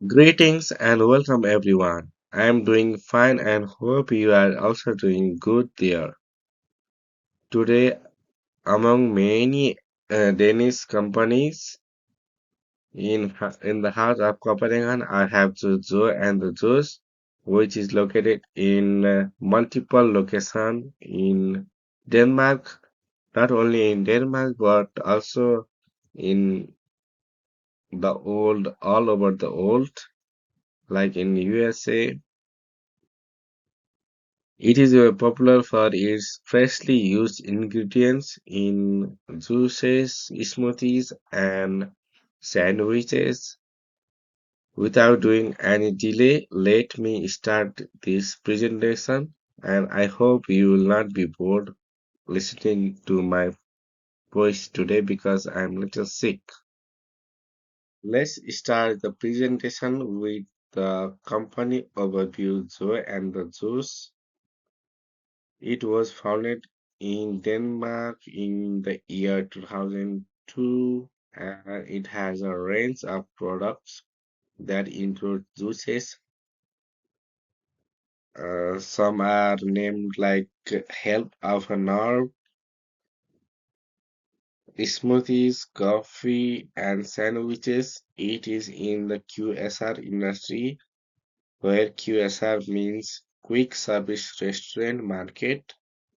Greetings and welcome everyone. I am doing fine and hope you are also doing good there. Today, among many Danish companies in the heart of Copenhagen, I have the Zoo and the Zoos, which is located in multiple locations in Denmark, not only in Denmark but also in the old all over the world, like in USA. It is popular for its freshly used ingredients in juices, smoothies, and sandwiches. Without doing any delay, let me start this presentation, and I hope you will not be bored listening to my voice today because I'm a little sick. Let's start the presentation with the company overview. Zoe and the Juice. It was founded in Denmark in the year 2002, and it has a range of products that include juices. Some are named like Help of a Nerve, smoothies, coffee, and sandwiches. It is in the QSR industry, where QSR means Quick Service Restaurant Market,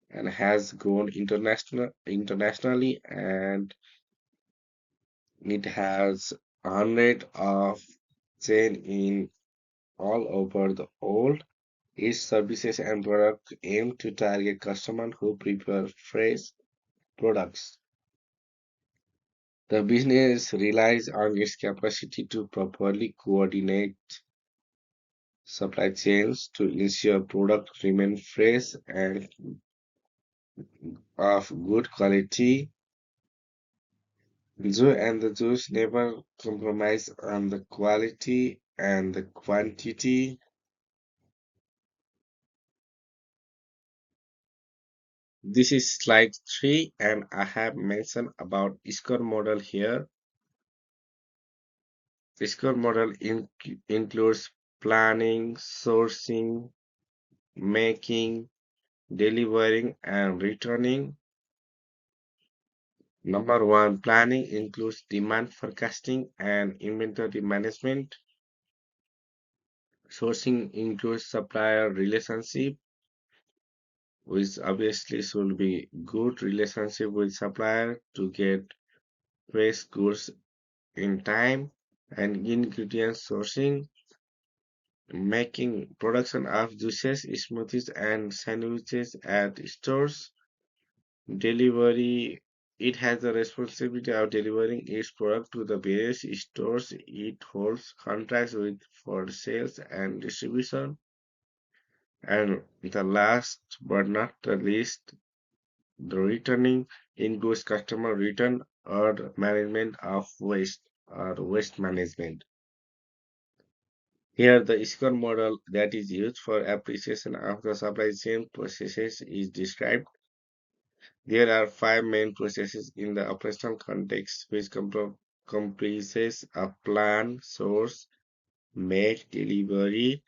and has grown internationally, and it has hundreds of chain in all over the world. Its services and products aim to target customers who prefer fresh products. The business relies on its capacity to properly coordinate supply chains to ensure products remain fresh and of good quality. Joe and the Juice never compromise on the quality and the quantity. This is slide 3, and I have mentioned about score model here. The score model includes planning, sourcing, making, delivering, and returning. Number one, planning includes demand forecasting and inventory management. Sourcing includes supplier relationship, which obviously should be good relationship with supplier to get fresh goods in time. And ingredient sourcing, making production of juices, smoothies, and sandwiches at stores. Delivery, it has the responsibility of delivering its product to the various stores it holds contracts with for sales and distribution. And the last but not the least, the returning includes customer return or management of waste or waste management. Here, the score model that is used for appreciation of the supply chain processes is described. There are five main processes in the operational context, which comprises a plan, source, make, delivery,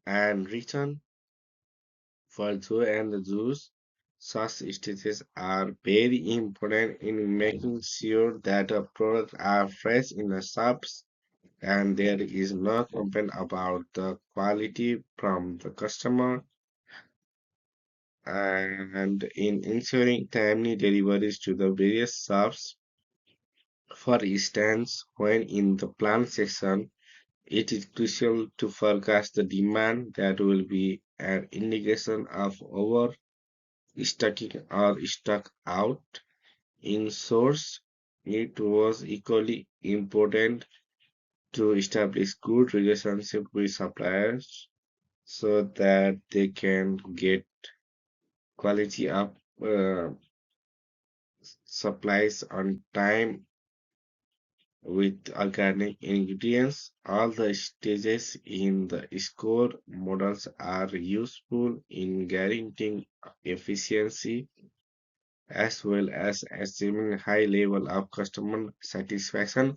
and return. For Joe and the Juice, such stages are very important in making sure that the products are fresh in the shops and there is no complaint about the quality from the customer, and in ensuring timely deliveries to the various shops. For instance, when in the plant section, it is crucial to forecast the demand that will be an indication of overstocking or stock out. In source, it was equally important to establish good relationship with suppliers so that they can get quality of uh, supplies on time with organic ingredients. All the stages in the score models are useful in guaranteeing efficiency as well as achieving high level of customer satisfaction.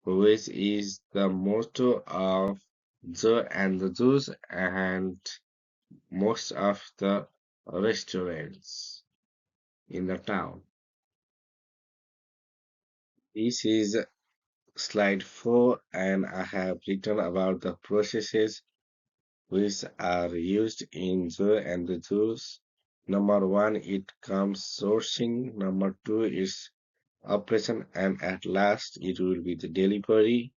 which is the motto of the and the Jews and most of the restaurants in the town. This is slide 4, and I have written about the processes which are used in the and the Jews. Number one, it comes sourcing. Number two is operation, and at last, it will be the delivery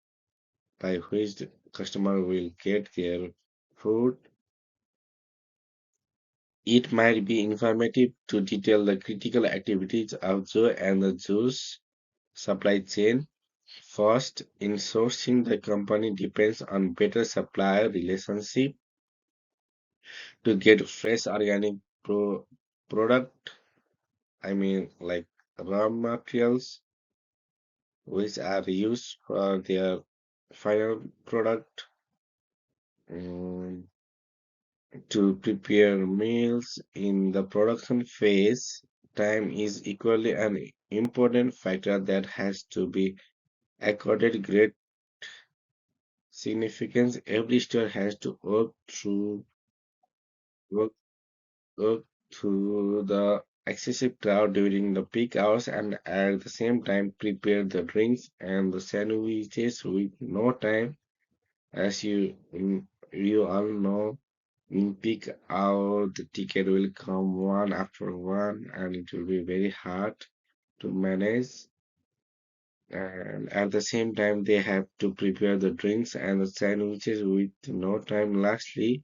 by which the customer will get their food. It might be informative to detail the critical activities of the and the Jews supply chain. First, in sourcing, the company depends on better supplier relationship to get fresh organic product. I mean, like raw materials, which are used for their final product. um, to prepare meals in the production phase. Time is equally an important factor that has to be accorded great significance. Every store has to work, work through the excessive crowd during the peak hours and at the same time prepare the drinks and the sandwiches with no time. As you all know, in peak hour the ticket will come one after one and it will be very hard to manage. And at the same time they have to prepare the drinks and the sandwiches with no time. Lastly,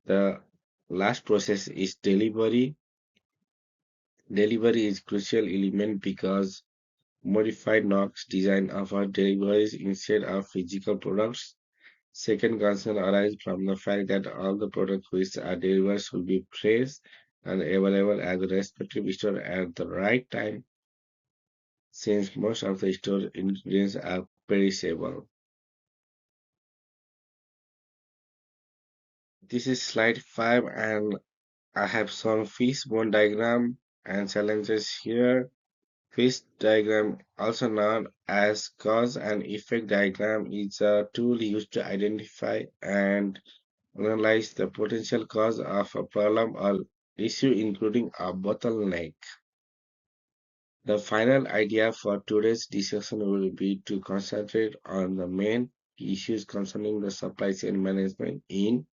the last process is delivery. Delivery is crucial element because modified Knox design offer deliveries instead of physical products. Second concern arises from the fact that all the products which are delivered should be fresh and available at the respective store at the right time, since most of the store ingredients are perishable. This is slide 5, and I have shown fishbone diagram and challenges here. Fish diagram, also known as cause and effect diagram, is a tool used to identify and analyze the potential cause of a problem or issue, including a bottleneck. The final idea for today's discussion will be to concentrate on the main issues concerning the supply chain management in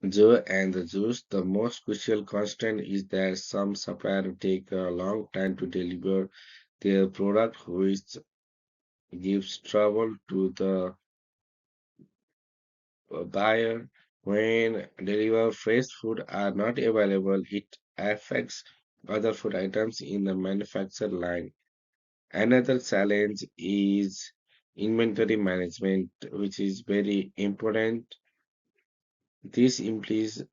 Joe and the juice. The most crucial constraint is that some suppliers take a long time to deliver their product, which gives trouble to the buyer. When delivered fresh food are not available, it affects other food items in the manufacture line. Another challenge is inventory management, which is very important. This implies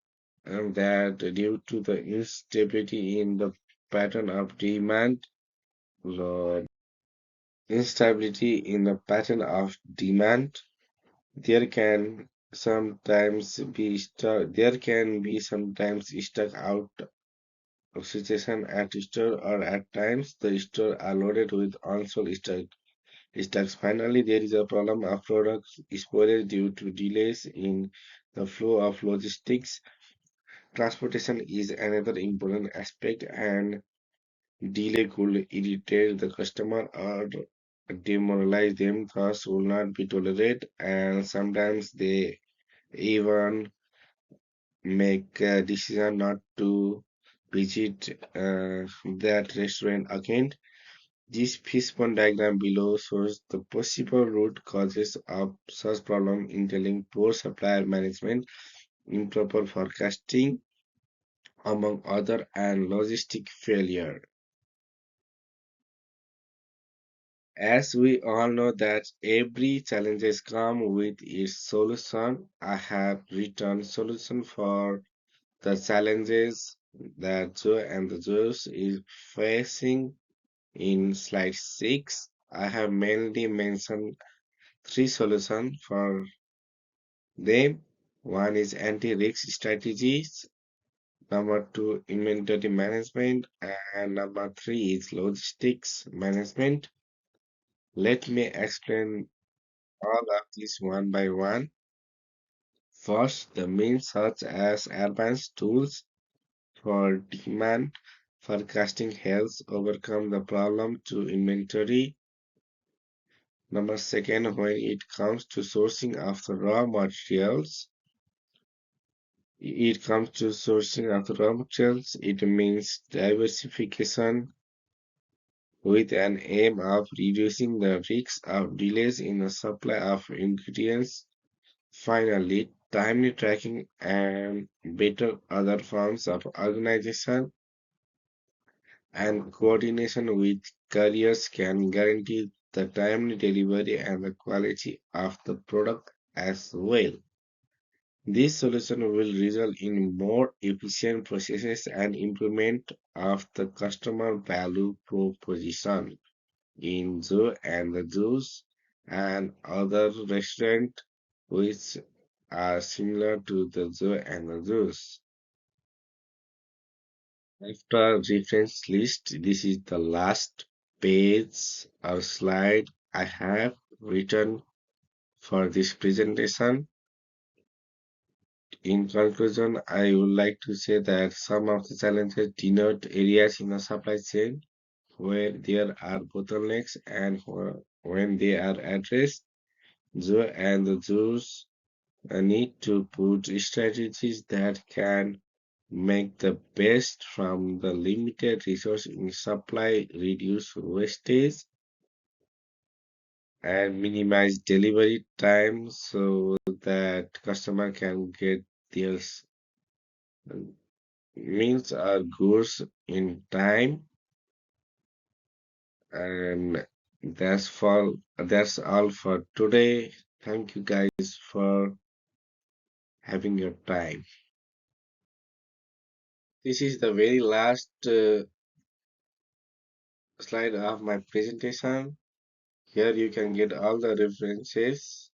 that due to the instability in the pattern of demand, the instability in the pattern of demand, there can there can be sometimes stuck out of situation at store, or at times the store are loaded with unsold stocks. Finally, there is a problem of product spoilage due to delays in the flow of logistics. Transportation is another important aspect, and delay could irritate the customer or demoralize them, thus will not be tolerated, and sometimes they even make a decision not to visit that restaurant again. This fishbone diagram below shows the possible root causes of such problem, including poor supplier management, improper forecasting, among other, and logistic failure. As we all know that every challenges come with its solution, I have written solution for the challenges that Joe and the Jews is facing in slide 6. I have mainly mentioned three solutions for them. One is anti-risk strategies, number two, inventory management, and number three is logistics management. Let me explain all of these one by one. First, the means such as advanced tools for demand forecasting helps overcome the problem to inventory. Number second, when it comes to sourcing of the raw materials, it means diversification with an aim of reducing the risk of delays in the supply of ingredients. Finally, timely tracking and better other forms of organization and coordination with carriers can guarantee the timely delivery and the quality of the product as well. This solution will result in more efficient processes and improvement of the customer value proposition in Zoo and the Juice and other restaurants which are similar to the Zoo and the Juice. After reference list, this is the last page or slide I have written for this presentation. In conclusion, I would like to say that some of the challenges denote areas in the supply chain where there are bottlenecks and when they are addressed, Joe and the Jews need to put strategies that can make the best from the limited resource in supply, reduce wastage, and minimize delivery time so that customer can get their meals or goods in time. And that's all for today. Thank you guys for having your time. This is the very last slide of my presentation. Here you can get all the references.